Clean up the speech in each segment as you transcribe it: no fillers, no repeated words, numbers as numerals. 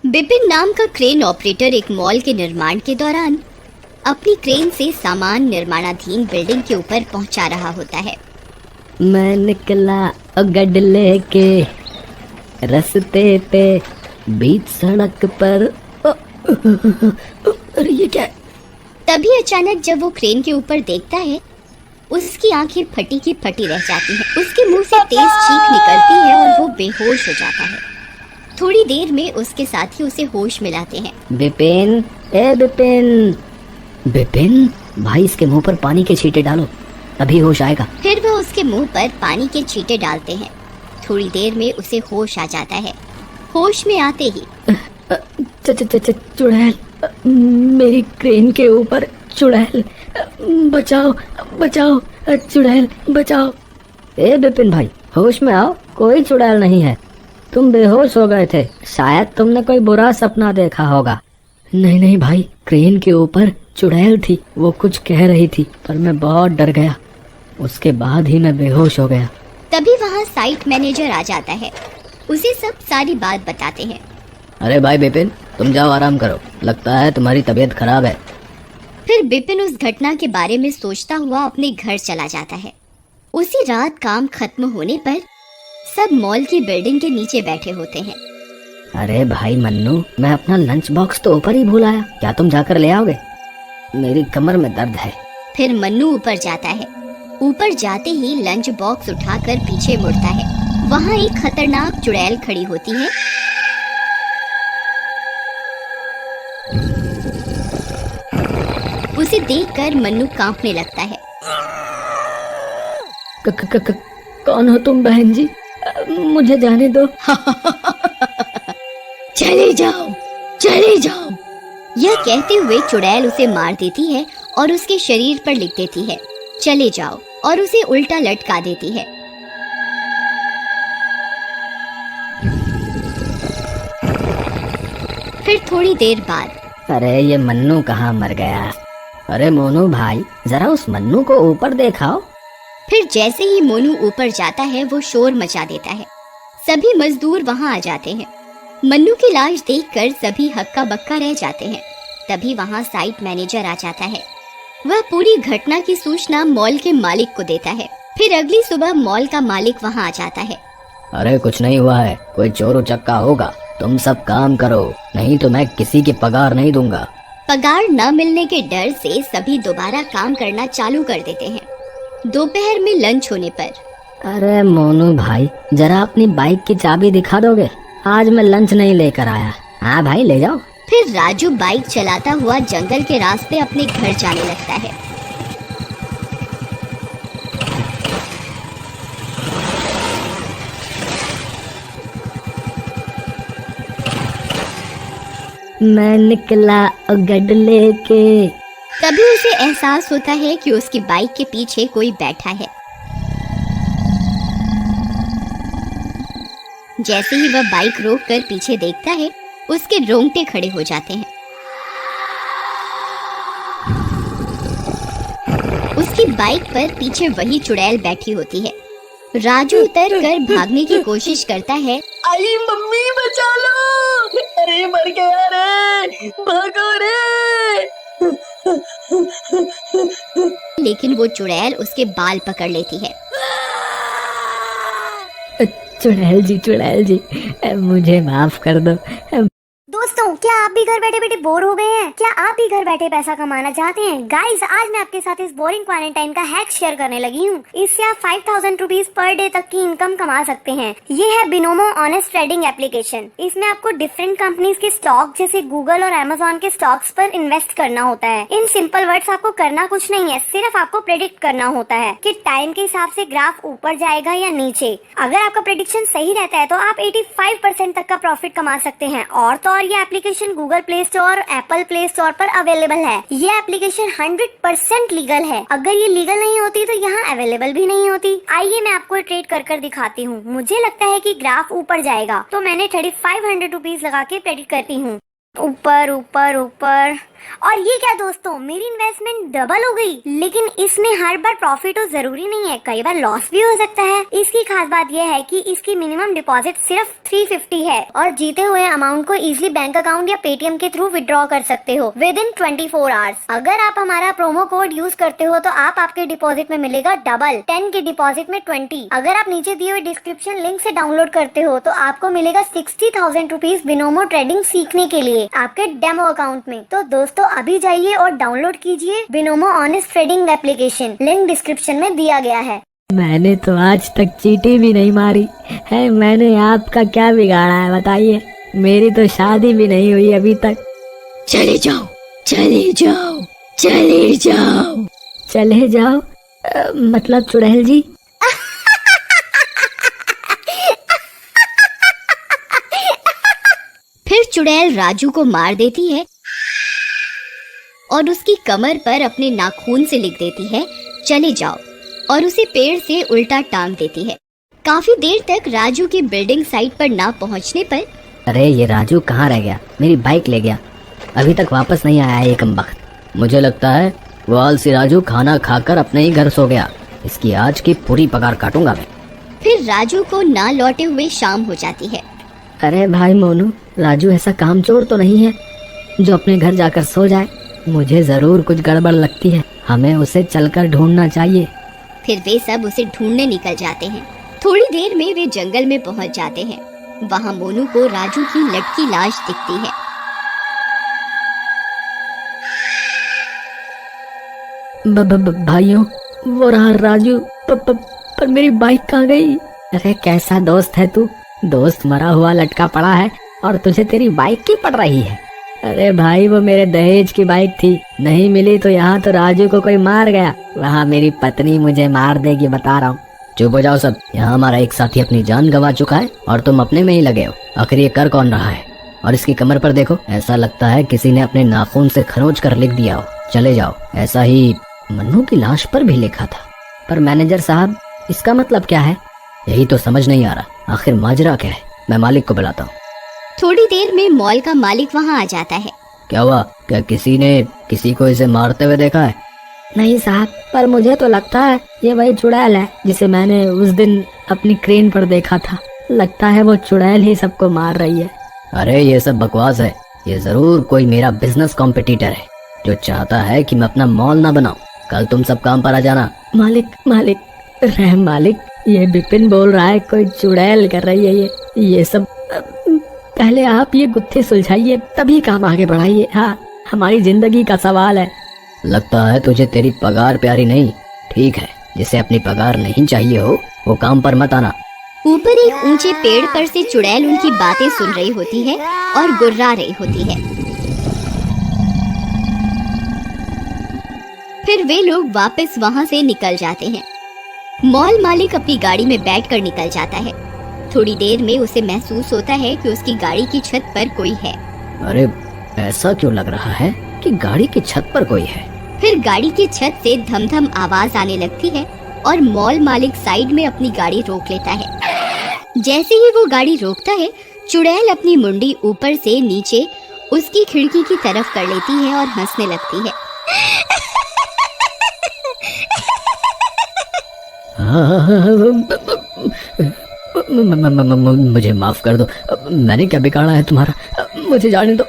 बिपिन नाम का crane operator एक मॉल के निर्माण के दौरान अपनी क्रेन से सामान निर्माणाधीन बिल्डिंग के ऊपर पहुंचा रहा होता है। मैं निकला गड लेके रास्ते पे बीच सड़क पर। अरे ये क्या है? तभी अचानक जब वो क्रेन के ऊपर देखता है, उसकी आंखें फटी की फटी रह जाती हैं। उसके मुंह से तेज चीख निकलती है और वो बेहोश हो जाता है। थोड़ी देर में उसके साथी उसे होश में लाते हैं। बिपिन, ए बिपिन, बिपिन भाई इसके मुंह पर पानी के छींटे डालो, अभी होश आएगा। फिर वह उसके मुंह पर पानी के छींटे डालते हैं। थोड़ी देर में उसे होश आ जाता है। होश में आते ही चुड़ैल, मेरी क्रेन के ऊपर चुड़ैल, बचाओ बचाओ, चुड़ैल बचाओ। ए बिपिन भाई होश में आओ, कोई चुड़ैल नहीं है, तुम बेहोश हो गए थे, शायद तुमने कोई बुरा सपना देखा होगा। नहीं नहीं भाई, क्रेन के ऊपर चुड़ैल थी, वो कुछ कह रही थी पर मैं बहुत डर गया, उसके बाद ही मैं बेहोश हो गया। तभी वहाँ साइट मैनेजर आ जाता है। उसे सब सारी बात बताते हैं। अरे भाई बिपिन, तुम जाओ आराम करो, लगता है तुम्हारी तबीयत खराब है। फिर बिपिन उस घटना के बारे में सोचता हुआ अपने घर चला जाता है। उसी रात काम खत्म होने पर सब मॉल की बिल्डिंग के नीचे बैठे होते हैं। अरे भाई मन्नू, मैं अपना लंच बॉक्स तो ऊपर ही भूल आया, क्या तुम जाकर ले आओगे? मेरी कमर में दर्द है। फिर मन्नू ऊपर जाता है। ऊपर जाते ही लंच बॉक्स उठाकर पीछे मुड़ता है। वहाँ एक खतरनाक चुड़ैल खड़ी होती है। उसे देखकर मन्नू कांपने लगता है। कौन हो तुम बहन जी? मुझे जाने दो। चले जाओ, चले जाओ। यह कहते हुए चुड़ैल उसे मार देती है और उसके शरीर पर लिख देती है, चले जाओ, और उसे उल्टा लटका देती है। फिर थोड़ी देर बाद, अरे ये मन्नू कहाँ मर गया? अरे मोनू भाई, जरा उस मन्नू को ऊपर देखाओ। फिर जैसे ही मोनू ऊपर जाता है वो शोर मचा देता है। सभी मजदूर वहाँ आ जाते हैं। मन्नू की लाश देखकर सभी हक्का बक्का रह जाते हैं। तभी वहाँ साइट मैनेजर आ जाता है। वह पूरी घटना की सूचना मॉल के मालिक को देता है। फिर अगली सुबह मॉल का मालिक वहाँ आ जाता है। अरे कुछ नहीं हुआ है, कोई चोर उचक्का होगा, तुम सब काम करो, नहीं तो मैं किसी की पगार नहीं दूंगा। पगार न मिलने के डर से सभी दोबारा काम करना चालू कर देते हैं। दोपहर में लंच होने पर, अरे मोनू भाई, जरा अपनी बाइक की चाबी दिखा दोगे? आज मैं लंच नहीं लेकर आया। हाँ भाई ले जाओ। फिर राजू बाइक चलाता हुआ जंगल के रास्ते अपने घर जाने लगता है। मैं निकला गड लेके। तभी उसे एहसास होता है कि उसकी बाइक के पीछे कोई बैठा है। जैसे ही वह बाइक रोककर पीछे देखता है, उसके रोंगटे खड़े हो जाते हैं। उसकी बाइक पर पीछे वही चुड़ैल बैठी होती है। राजू उतर कर भागने की कोशिश करता है। आई मम्मी बचा लो, अरे मर गया रे, भागो रे। लेकिन वो चुड़ैल उसके बाल पकड़ लेती है। चुड़ैल जी, मुझे माफ कर दो। दोस्तों, क्या आप भी घर बैठे बैठे बोर हो गए हैं? क्या आप भी घर बैठे पैसा कमाना चाहते हैं? गाइस, आज मैं आपके साथ इस बोरिंग क्वारंटाइन का हैक शेयर करने लगी हूँ। इससे आप 5000 रुपीज पर डे तक की इनकम कमा सकते हैं। ये है बिनोमो ऑनेस्ट ट्रेडिंग एप्लीकेशन। इसमें आपको डिफरेंट कंपनीज के स्टॉक जैसे गूगल और अमेजोन के स्टॉक्स पर इन्वेस्ट करना होता है। इन सिंपल वर्ड्स आपको करना कुछ नहीं है, सिर्फ आपको प्रेडिक्ट करना होता है कि टाइम के हिसाब से ग्राफ ऊपर जाएगा या नीचे। अगर आपका प्रेडिक्शन सही रहता है तो आप 85% तक का प्रॉफिट कमा सकते हैं। और ये application Google play store, Apple play store पर अवेलेबल है। ये एप्लीकेशन 100% लीगल है। अगर ये लीगल नहीं होती तो यहाँ अवेलेबल भी नहीं होती। आइए मैं आपको ट्रेड कर दिखाती हूँ। मुझे लगता है कि ग्राफ ऊपर जाएगा तो मैंने 3500 रुपीज लगा के प्रेडिक्ट करती हूँ। ऊपर ऊपर ऊपर, और ये क्या दोस्तों, मेरी इन्वेस्टमेंट डबल हो गई। लेकिन इसमें हर बार प्रॉफिट हो जरूरी नहीं है, कई बार लॉस भी हो सकता है। इसकी खास बात यह है कि इसकी मिनिमम डिपॉजिट सिर्फ 350 है और जीते हुए अमाउंट को इजीली बैंक अकाउंट या पेटीएम के थ्रू विड्रॉ कर सकते हो विद इन 24 आवर्स। अगर आप हमारा प्रोमो कोड यूज करते हो तो आपके डिपॉजिट में मिलेगा डबल, 10 के डिपॉजिट में 20। अगर आप नीचे दिए हुए डिस्क्रिप्शन लिंक से डाउनलोड करते हो तो आपको मिलेगा 60,000 रुपीज बिनोमो ट्रेडिंग सीखने के लिए आपके डेमो अकाउंट में। तो दोस्तों अभी जाइए और डाउनलोड कीजिए Binomo honest trading application, link description में दिया गया है। मैंने तो आज तक चीटी भी नहीं मारी है, मैंने आपका क्या बिगाड़ा है बताइए? मेरी तो शादी भी नहीं हुई अभी तक। चले जाओ, चले जाओ, चले जाओ। चले जाओ मतलब चुड़ैल जी? फिर चुड़ैल राजू को मार देती है और उसकी कमर पर अपने नाखून से लिख देती है चले जाओ, और उसे पेड़ से उल्टा टांग देती है। काफी देर तक राजू की बिल्डिंग साइट पर ना पहुंचने पर अरे ये राजू कहाँ रह गया? मेरी बाइक ले गया, अभी तक वापस नहीं आया ये कमबख्त। मुझे लगता है वो आलसी राजू खाना खाकर अपने ही घर सो गया। इसकी आज की पूरी पगार काटूंगा मैं। फिर राजू को ना लौटे हुए शाम हो जाती है। अरे भाई मोनू, राजू ऐसा कामचोर तो नहीं है जो अपने घर जाकर सो जाए। मुझे जरूर कुछ गड़बड़ लगती है, हमें उसे चलकर ढूंढना चाहिए। फिर वे सब उसे ढूंढने निकल जाते हैं। थोड़ी देर में वे जंगल में पहुंच जाते हैं। वहाँ मोनू को राजू की लटकी लाश दिखती है। भाइयों, वो रहा राजू। पर मेरी बाइक कहाँ गई? अरे कैसा दोस्त है तू? दोस्त मरा हुआ लटका पड़ा है और तुझे तेरी बाइक की पड़ रही है। अरे भाई वो मेरे दहेज की बाइक थी, नहीं मिली तो यहाँ तो राजू को कोई मार गया, वहाँ मेरी पत्नी मुझे मार देगी, बता रहा हूँ। चुप हो जाओ सब, यहाँ हमारा एक साथी अपनी जान गंवा चुका है और तुम अपने में ही लगे हो। आखिर ये कर कौन रहा है? और इसकी कमर पर देखो, ऐसा लगता है किसी ने अपने नाखून से खरोच कर लिख दिया हो चले जाओ। ऐसा ही मन्नू की लाश पर भी लिखा था। पर मैनेजर साहब, इसका मतलब क्या है? यही तो समझ नहीं आ रहा, आखिर माजरा क्या है? मैं मालिक को बुलाता हूँ। थोड़ी देर में मॉल का मालिक वहाँ आ जाता है। क्या हुआ? क्या किसी ने किसी को इसे मारते हुए देखा है? नहीं साहब, पर मुझे तो लगता है ये वही चुड़ैल है जिसे मैंने उस दिन अपनी क्रेन पर देखा था। लगता है वो चुड़ैल ही सबको मार रही है। अरे ये सब बकवास है, ये जरूर कोई मेरा बिजनेस कॉम्पिटिटर है जो चाहता है कि मैं अपना मॉल ना बनाऊं। कल तुम सब काम पर आ जाना। मालिक रहम मालिक, ये बिपिन बोल रहा है कोई चुड़ैल कर रही है ये सब। पहले आप ये गुत्थे सुलझाइए तभी काम आगे बढ़ाइए। हाँ, हमारी जिंदगी का सवाल है। लगता है तुझे तेरी पगार प्यारी नहीं। ठीक है, जिसे अपनी पगार नहीं चाहिए हो वो काम पर मत आना। ऊपर एक ऊंचे पेड़ पर से चुड़ैल उनकी बातें सुन रही होती है और गुर्रा रही होती है। फिर वे लोग वापस वहाँ से निकल जाते हैं। मॉल मालिक अपनी गाड़ी में बैठकर निकल जाता है। थोड़ी देर में उसे महसूस होता है कि उसकी गाड़ी की छत पर कोई है। अरे ऐसा क्यों लग रहा है कि गाड़ी की छत पर कोई है? फिर गाड़ी की छत से धम-धम आवाज आने लगती है और मॉल मालिक साइड में अपनी गाड़ी रोक लेता है। जैसे ही वो गाड़ी रोकता है, चुड़ैल अपनी मुंडी ऊपर से नीचे उसकी खिड़की की तरफ कर लेती है और हंसने लगती है। मुझे माफ कर दो, मैंने क्या बिगाड़ा है तुम्हारा? मुझे जाने दो।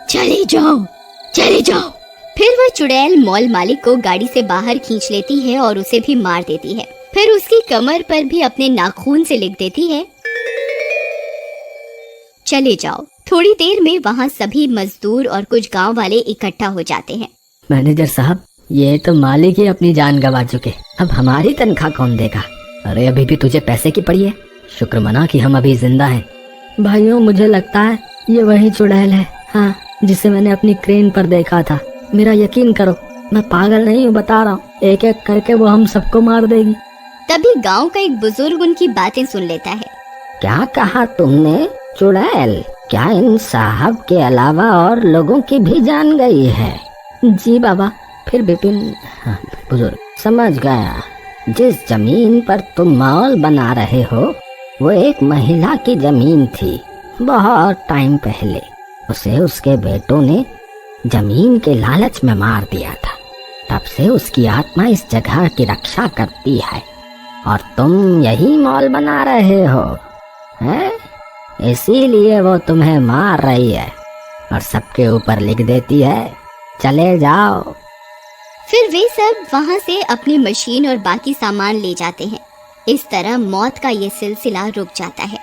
चले जाओ। फिर वह चुड़ैल मॉल मालिक को गाड़ी से बाहर खींच लेती है और उसे भी मार देती है। फिर उसकी कमर पर भी अपने नाखून से लिख देती है चले जाओ। थोड़ी देर में वहाँ सभी मजदूर और कुछ गांव वाले इकट्ठा हो जाते हैं। मैनेजर साहब, ये तो मालिक ही अपनी जान गंवा चुके, अब हमारी तनख्वाह कौन देगा? अरे अभी भी तुझे पैसे की पड़ी है, शुक्र मना कि हम अभी जिंदा हैं। भाइयों, मुझे लगता है ये वही चुड़ैल है, हाँ, जिसे मैंने अपनी क्रेन पर देखा था। मेरा यकीन करो, मैं पागल नहीं हूँ, बता रहा हूँ। एक एक करके वो हम सबको मार देगी। तभी गांव का एक बुजुर्ग उनकी बातें सुन लेता है। क्या कहा तुमने? चुड़ैल? क्या इन साहब के अलावा और लोगों की भी जान गई है? जी बाबा। फिर बिपिन, हाँ, बुजुर्ग, समझ गया। जिस जमीन पर तुम मॉल बना रहे हो वो एक महिला की जमीन थी। बहुत टाइम पहले उसे उसके बेटों ने जमीन के लालच में मार दिया था। तब से उसकी आत्मा इस जगह की रक्षा करती है और तुम यही मॉल बना रहे हो, हैं? इसीलिए वो तुम्हें मार रही है और सबके ऊपर लिख देती है चले जाओ। फिर वे सब वहां से अपनी मशीन और बाकी सामान ले जाते हैं। इस तरह मौत का ये सिलसिला रुक जाता है।